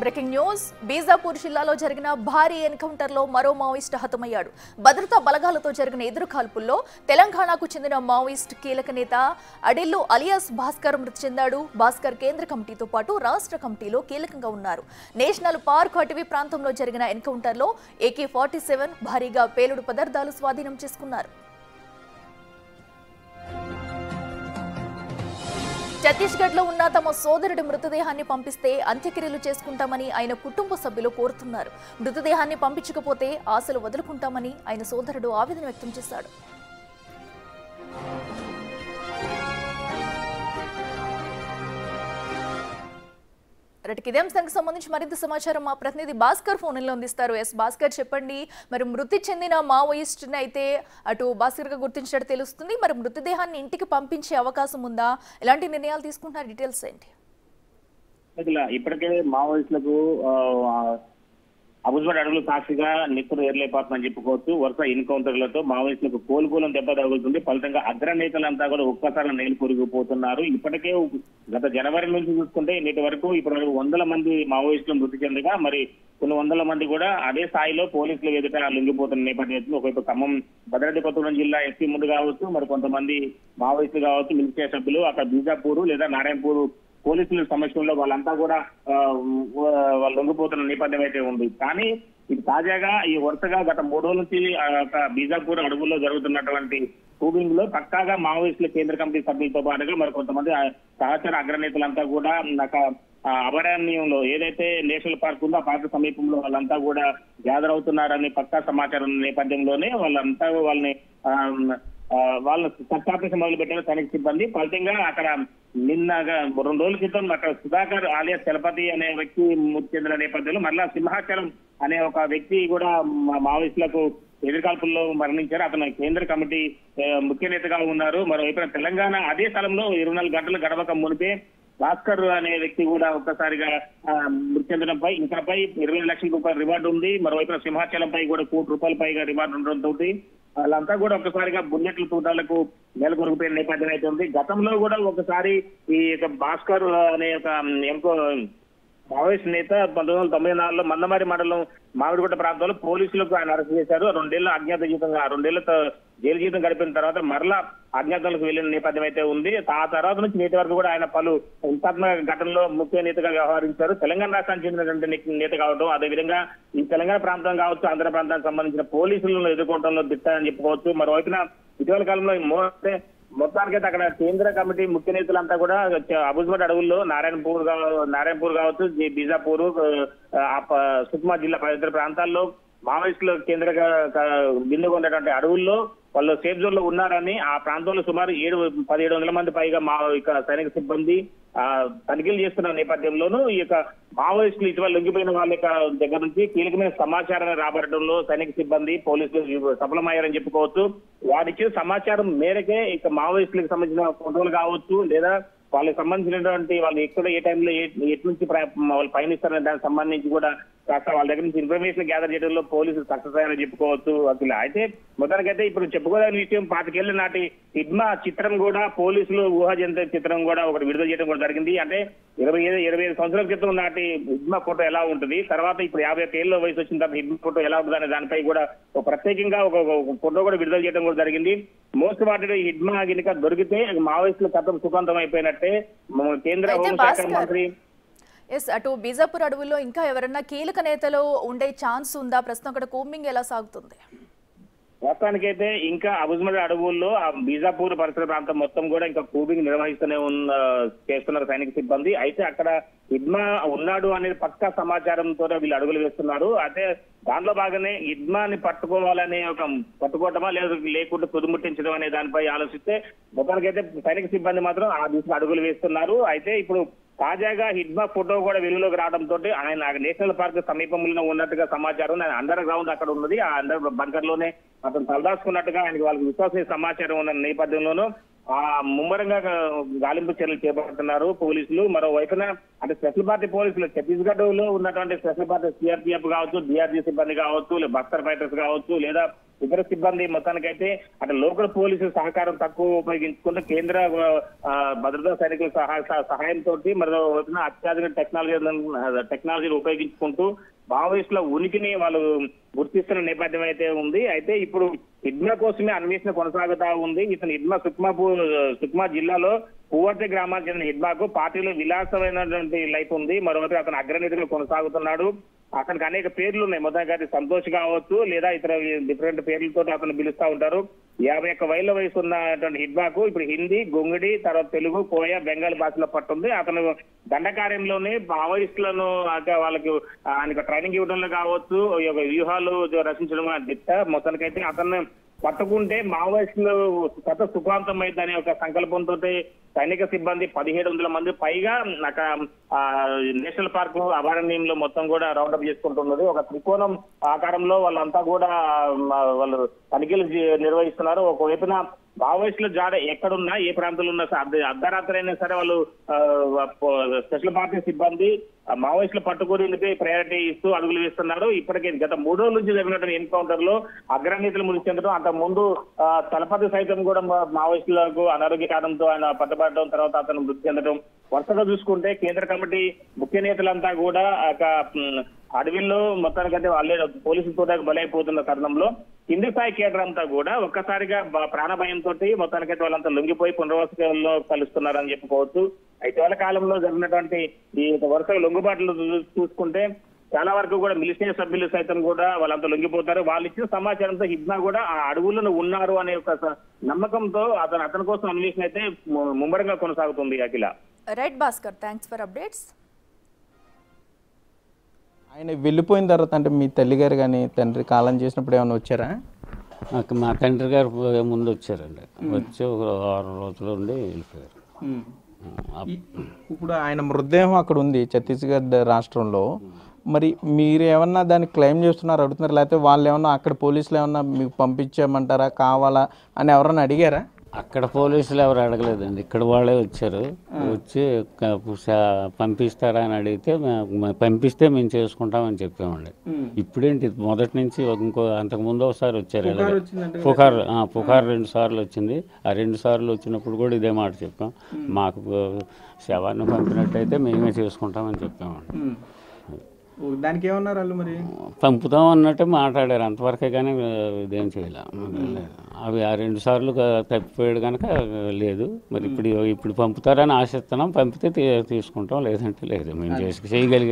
Breaking news Bijapur జిల్లాలో జరిగిన భారీ ఎన్కౌంటర్లో మరో మావోయిస్ట్ హతమయ్యాడు. భద్రతా బలగాలతో జరిగిన ఎదురుకాల్పుల్లో తెలంగాణకు చెందిన మావోయిస్ట్ కీలక నేత అడిల్లు అలియాస్ భాస్కర్ మృతి చెందాడు. భాస్కర్ కేంద్ర కమిటీతో పాటు రాష్ట్ర కమిటీలో కీలకంగా ఉన్నారు. నేషనల్ పార్క్ అటవీ ప్రాంతంలో జరిగిన ఎన్కౌంటర్లో AK-47 భారీగా పేలుడు పదార్థాలు స్వాధీనం చేసుకున్నారు. ఛత్తీస్గఢ్ లో ఉన్న తమ సోదరుడి మృతదేహాన్ని పంపిస్తే అంత్యక్రియలు చేసుకుంటామని ఆయన కుటుంబ సభ్యులు కోరుతున్నారు. మృతదేహాన్ని పంపించకపోతే ఆశలు వదులుకుంటామని ఆయన సోదరుడు ఆవేదన వ్యక్తం చేశాడు. ఇదే అంశానికి సంబంధించి మరింత సమాచారం మా ప్రతినిధి భాస్కర్ ఫోన్ లో అందిస్తారు. భాస్కర్, చెప్పండి, మరి మృతి చెందిన మావోయిస్ట్ అయితే అటు భాస్కర్ గా గుర్తించినట్టు తెలుస్తుంది. మరి మృతదేహాన్ని ఇంటికి పంపించే అవకాశం ఉందా? ఎలాంటి నిర్ణయాలు తీసుకుంటున్నారు? డీటెయిల్స్ ఏంటి? ఇప్పటికే మావోయిస్టులకు అబుజ్బాద్ అడవులు సాక్షిగా నిప్పులు ఏర్లేపాతుందని చెప్పుకోవచ్చు. వరుస ఎన్కౌంటర్లతో మావోయిస్టులకు కోలుకోలం దెబ్బ తగులుతుంది. ఫలితంగా అగ్రనేతలంతా కూడా ఒక్కసారి నేలు పొరిగిపోతున్నారు. ఇప్పటికే గత జనవరి నుంచి చూసుకుంటే నేటి వరకు ఇప్పటి 100 మంది మావోయిస్టులు మృతి చెందగా మరి కొన్ని 100 మంది కూడా అదే స్థాయిలో పోలీసులు ఎదుట లొంగిపోతున్న నేపథ్యంలో ఒకవైపు ఖమ్మం భద్రాద్రి కొత్తగూడెం జిల్లా ఎస్పీ ముందు కావచ్చు, మరి కొంతమంది మావోయిస్టులు కావచ్చు, మిలిటరీ సభ్యులు అక్కడ బీజాపూర్ లేదా నారాయణపూర్ పోలీసుల సమక్షంలో వాళ్ళంతా కూడా వాళ్ళు లొంగిపోతున్న నేపథ్యం అయితే ఉంది. కానీ ఇది తాజాగా ఈ వరుసగా గత 3 రోజుల నుంచి బీజాపూర్ అడవుల్లో జరుగుతున్నటువంటి కూబింగ్ లో పక్కాగా మావోయిస్టుల కేంద్ర కమిటీ సభ్యులతో పాటుగా మరి కొంతమంది సహచర అగ్రనేతలంతా కూడా అభయారణ్యంలో ఏదైతే నేషనల్ పార్క్ ఉందో ఆ పార్క్ సమీపంలో వాళ్ళంతా కూడా గ్యాదర్ అవుతున్నారని పక్కా సమాచారం నేపథ్యంలోనే వాళ్ళంతా వాళ్ళ సత్యాపేక్ష మొదలు పెట్టిన సైనిక సిబ్బంది. ఫలితంగా అక్కడ నిన్న 2 రోజుల క్రితం అక్కడ సుధాకర్ ఆలియాస్ చలపతి అనే వ్యక్తి మృతి చెందిన నేపథ్యంలో మరలా సింహాచలం అనే ఒక వ్యక్తి కూడా మావోయిస్టులకు ఎదురుకాల్పుల్లో మరణించారు. అతను కేంద్ర కమిటీ ముఖ్య నేతగా ఉన్నారు. మరోవైపున తెలంగాణ అదే స్థలంలో 24 గంటలు గడవక మునిపే భాస్కర్ అనే వ్యక్తి కూడా ఒక్కసారిగా మృతి చెందడంపై ఇతరపై 20 లక్షల రూపాయల రివార్డు ఉంది. మరోవైపున సింహాచలంపై కూడా ₹1,00,00,000 పైగా రివార్డు ఉండడంతో వాళ్ళంతా కూడా ఒక్కసారిగా బుల్లెట్ల తూటాలకు నెలకొరిగిపోయిన నేపథ్యం అయితే ఉంది. గతంలో కూడా ఒకసారి ఈ భాస్కర్ అనే ఒక మావోయిస్ట్ నేత 1994లో మందమారి మండలం మామిడిగుట్ట ప్రాంతంలో పోలీసులకు ఆయన అరెస్ట్ చేశారు. 2 ఏళ్ల అజ్ఞాత జీవితంగా 2 ఏళ్ల జైలు జీవితం గడిపిన తర్వాత మరలా అజ్ఞాతంలోకి వెళ్లిన నేపథ్యం అయితే ఉంది. ఆ తర్వాత నుంచి నేటి వరకు కూడా ఆయన పలు హింసాత్మక ఘటనలో ముఖ్య నేతగా వ్యవహరించారు. తెలంగాణ రాష్ట్రానికి చెందినటువంటి నేత కావడం, అదేవిధంగా ఈ తెలంగాణ ప్రాంతం కావచ్చు, ఆంధ్ర ప్రాంతానికి సంబంధించిన పోలీసులను ఎదుర్కోవడంలో దిట్టారని చెప్పుకోవచ్చు. మరోవైపున ఇటీవల కాలంలో మొత్తానికైతే అక్కడ కేంద్ర కమిటీ ముఖ్య నేతలంతా కూడా అబుజ్బాద్ అడవుల్లో నారాయణపూర్ కావచ్చు, బీజాపూర్, సుక్మా జిల్లా పరిసర ప్రాంతాల్లో మావోయిస్టులు కేంద్రంగా బిందుగా ఉన్నటువంటి అడవుల్లో వాళ్ళు సేఫ్ జోన్ లో ఉన్నారని ఆ ప్రాంతంలో సుమారు 1700 మంది పైగా సైనిక సిబ్బంది తనిఖీలు చేస్తున్న నేపథ్యంలోనూ ఈ యొక్క మావోయిస్టులు ఇటీవల లొంగిపోయిన వాళ్ళ దగ్గర నుంచి కీలకమైన సమాచారాన్ని రాబట్టడంలో సైనిక సిబ్బంది పోలీసులు సఫలమయ్యారని చెప్పుకోవచ్చు. వారికి సమాచారం మేరకే ఇక మావోయిస్టులకు సంబంధించిన ఫోటోలు కావచ్చు, లేదా వాళ్ళకి సంబంధించినటువంటి వాళ్ళు ఎక్కడ ఏ టైంలో ఎటు నుంచి వాళ్ళు పయనిస్తారనే దానికి సంబంధించి కూడా కాస్త వాళ్ళ దగ్గర నుంచి ఇన్ఫర్మేషన్ గ్యాదర్ చేయడంలో పోలీసులు సక్సెస్ అయ్యారని చెప్పుకోవచ్చు. అసలు అయితే మొత్తానికైతే ఇప్పుడు చెప్పుకోదగిన విషయం 25 ఏళ్ల నాటి హిడ్మా చిత్రం కూడా పోలీసులు ఊహాజనిత చిత్రం కూడా ఒకటి విడుదల చేయడం కూడా జరిగింది. అంటే 25 సంవత్సరాల క్రితం నాటి హిడ్మా ఫోటో ఎలా ఉంటుంది, తర్వాత ఇప్పుడు 51 ఏళ్ళ వయసు వచ్చిన తర్వాత హిడ్మా ఫోటో ఎలా ఉంటుంది అనే దానిపై కూడా ప్రత్యేకంగా ఒక ఫోటో కూడా విడుదల చేయడం కూడా జరిగింది. మోస్ట్ వాంటెడ్ హిడ్మా గినక దొరికితే మావోయిస్టుల కథం సుఖాంతం అయిపోయినట్టే కేంద్ర హోంశాఖ మంత్రి. అటు బీజాపూర్ అడవుల్లో ఇంకా ఎవరన్నా కీలక నేతలు ఉండే ఛాన్స్ ఉందా? ప్రస్తుతం అక్కడ కూంబింగ్ ఎలా సాగుతుంది? వాస్తవానికైతే ఇంకా అబుజ్బాద్ అడవుల్లో ఆ బీజాపూర్ పరిసర ప్రాంతం మొత్తం కూడా ఇంకా కూబింగ్ నిర్వహిస్తూనే చేస్తున్నారు సైనిక సిబ్బంది. అయితే అక్కడ హిడ్మా ఉన్నాడు అనేది పక్కా సమాచారంతో వీళ్ళు అడుగులు వేస్తున్నారు. అయితే దాంట్లో భాగంగానే హిడ్మాని పట్టుకోవటమా లేకుంటే తుదిముట్టించడం అనే దానిపై ఆలోచిస్తే మొత్తానికైతే సైనిక సిబ్బంది మాత్రం ఆ దిశగా అడుగులు వేస్తున్నారు. అయితే ఇప్పుడు తాజాగా హిడ్మా ఫోటో కూడా వెలుగులోకి రావడంతో ఆయన నేషనల్ పార్క్ సమీపంలో ఉన్నట్టుగా సమాచారం. ఆయన అండర్ గ్రౌండ్ అక్కడ ఉన్నది, ఆ అండర్ బంకర్ లోనే అతను తలదాచుకున్నట్టుగా ఆయనకి వాళ్ళకి విశ్వాస సమాచారం ఉన్న నేపథ్యంలోనూ ముమ్మరంగా గాలింపు చర్యలు చేపడుతున్నారు పోలీసులు. మరోవైపున అంటే స్పెషల్ పార్టీ పోలీసులు ఛత్తీస్గఢ్ లో ఉన్నటువంటి స్పెషల్ పార్టీ CRPF కావచ్చు, DRG సిబ్బంది కావచ్చు, బస్తర్ ఫైటర్స్ కావచ్చు, లేదా ఇతర సిబ్బంది మొత్తానికైతే అటు లోకల్ పోలీసు సహకారం తక్కువ ఉపయోగించుకుంటూ కేంద్ర భద్రతా సైనికుల సహాయంతో మరో వైపున అత్యాధునిక టెక్నాలజీని ఉపయోగించుకుంటూ మావోయిస్టుల ఉనికిని వాళ్ళు గుర్తిస్తున్న నేపథ్యం అయితే ఉంది. అయితే ఇప్పుడు హిడ్మా కోసమే అన్వేషణ కొనసాగుతా ఉంది. ఇతను హిడ్మా సుక్మా జిల్లాలో పూవర్తి గ్రామానికి చెందిన హిడ్మాకు పార్టీలో విలాసమైనటువంటి లైఫ్ ఉంది. మరోవైపు అతను అగ్రనేతగా కొనసాగుతున్నాడు. అతనికి అనేక పేర్లు ఉన్నాయి. మొదటి సంతోష్ కావచ్చు లేదా ఇతర డిఫరెంట్ పేర్లతో అతను పిలుస్తా ఉంటారు. 51 వయసు ఉన్నటువంటి హిడ్మాకు ఇప్పుడు హిందీ, గొంగిడి, తర్వాత తెలుగు, కోయ, బెంగాలీ భాషలో పట్టుంది. అతను దండకార్యంలోనే మావోయిస్టులను వాళ్ళకి ఆయనకు ట్రైనింగ్ ఇవ్వడంలో కావచ్చు, వ్యూహాలు రచించడం దిట్ట. మొత్తానికైతే అతను పట్టుకుంటే మావోయిస్టులు గత సుఖాంతం అనే ఒక సంకల్పంతో సైనిక సిబ్బంది 1700 మంది పైగా అక్కడ నేషనల్ పార్క్ అభయారణ్యంలో మొత్తం కూడా రౌండప్ చేసుకుంటున్నది. ఒక త్రికోణం ఆకారంలో వాళ్ళంతా కూడా వాళ్ళు తనిఖీలు నిర్వహిస్తున్నారు. ఒకవైపున మావోయిస్టుల జాడ ఎక్కడున్నా, ఏ ప్రాంతంలో ఉన్నా అర్ధరాత్రి అయినా సరే వాళ్ళు స్పెషల్ పార్టీ సిబ్బంది మావోయిస్టులు పట్టుకునేందుకు ప్రయారిటీ ఇస్తూ అడుగులు వేస్తున్నారు. ఇప్పటికే గత 3 రోజుల నుంచి జరిగినటువంటి ఎన్కౌంటర్ లో అగ్రనేతలు మృతి చెందడం, అంత ముందు తలపతి సైతం కూడా మావోయిస్టులకు అనారోగ్య కారణంతో ఆయన పట్టుబడడం, తర్వాత అతను మృతి చెందడం. వరుసగా చూసుకుంటే కేంద్ర కమిటీ ముఖ్య నేతలంతా కూడా అడవిలో మొత్తానికంటే వాళ్ళే పోలీసులతో బలైపోతున్న తరుణంలో కింది స్థాయి కేడర్ అంతా కూడా ఒక్కసారిగా ప్రాణభయంతో మొత్తానికైతే వాళ్ళంతా లొంగిపోయి పునర్వసతిలో కలుస్తున్నారని చెప్పుకోవచ్చు. ఇటీవల కాలంలో జరిగినటువంటి ఈ వరుస లొంగుబాట్లు చూసుకుంటే చాలా వరకు కూడా మిలిటరీ సభ్యులు సైతం కూడా వాళ్ళంతా లొంగిపోతారు. వాళ్ళు ఇచ్చిన సమాచారంతో హిడ్మా కూడా ఆ అడవులను ఉన్నారు అనే ఒక నమ్మకంతో అతని కోసం అన్వేషణ అయితే ముమ్మరంగా కొనసాగుతుంది. Akhila. Right Bhaskar, thanks for updates. ఆయన వెళ్ళిపోయిన తర్వాత అంటే మీ తల్లిగారు కానీ తండ్రి కాలం చేసినప్పుడు ఏమైనా వచ్చారా? మా తండ్రి గారు ముందు వచ్చారండి. వచ్చి ఒక 6 రోజులు ఉండి వెళ్ళిపోయారు. ఇప్పుడు ఆయన మృతదేహం అక్కడ ఉంది ఛత్తీస్గఢ్ రాష్ట్రంలో. మరి మీరు ఏమన్నా దాన్ని క్లెయిమ్ చేస్తున్నారు, అడుగుతున్నారు, లేకపోతే వాళ్ళు ఏమన్నా అక్కడ పోలీసులు ఏమన్నా మీకు పంపించామంటారా, కావాలా అని ఎవరన్నా అడిగారా? అక్కడ పోలీసులు ఎవరు అడగలేదండి, ఇక్కడ వాళ్ళే వచ్చారు. వచ్చి పంపిస్తారా అని అడిగితే పంపిస్తే మేము చేసుకుంటామని చెప్పామండి. ఇప్పుడేంటి మొదటి నుంచి అంతకుముందు ఒకసారి వచ్చారు. పుకార్ 2 సార్లు వచ్చింది. ఆ 2 సార్లు వచ్చినప్పుడు కూడా ఇదే మాట చెప్పాం. మాకు శవాన్ని పంపినట్టయితే మేమే చేసుకుంటామని చెప్పామండి. దానికి ఏమన్నారు వాళ్ళు? మరి పంపుతాం అన్నట్టు మాట్లాడారు, అంతవరకే కానీ ఇదేం చేయలే. అవి ఆ 2 సార్లు తప్పిపోయాడు కనుక లేదు. మరి ఇప్పుడు పంపుతారని ఆశిస్తున్నాం. పంపితే తీసుకుంటాం, లేదంటే లేదు. మేము చేయగలిగేది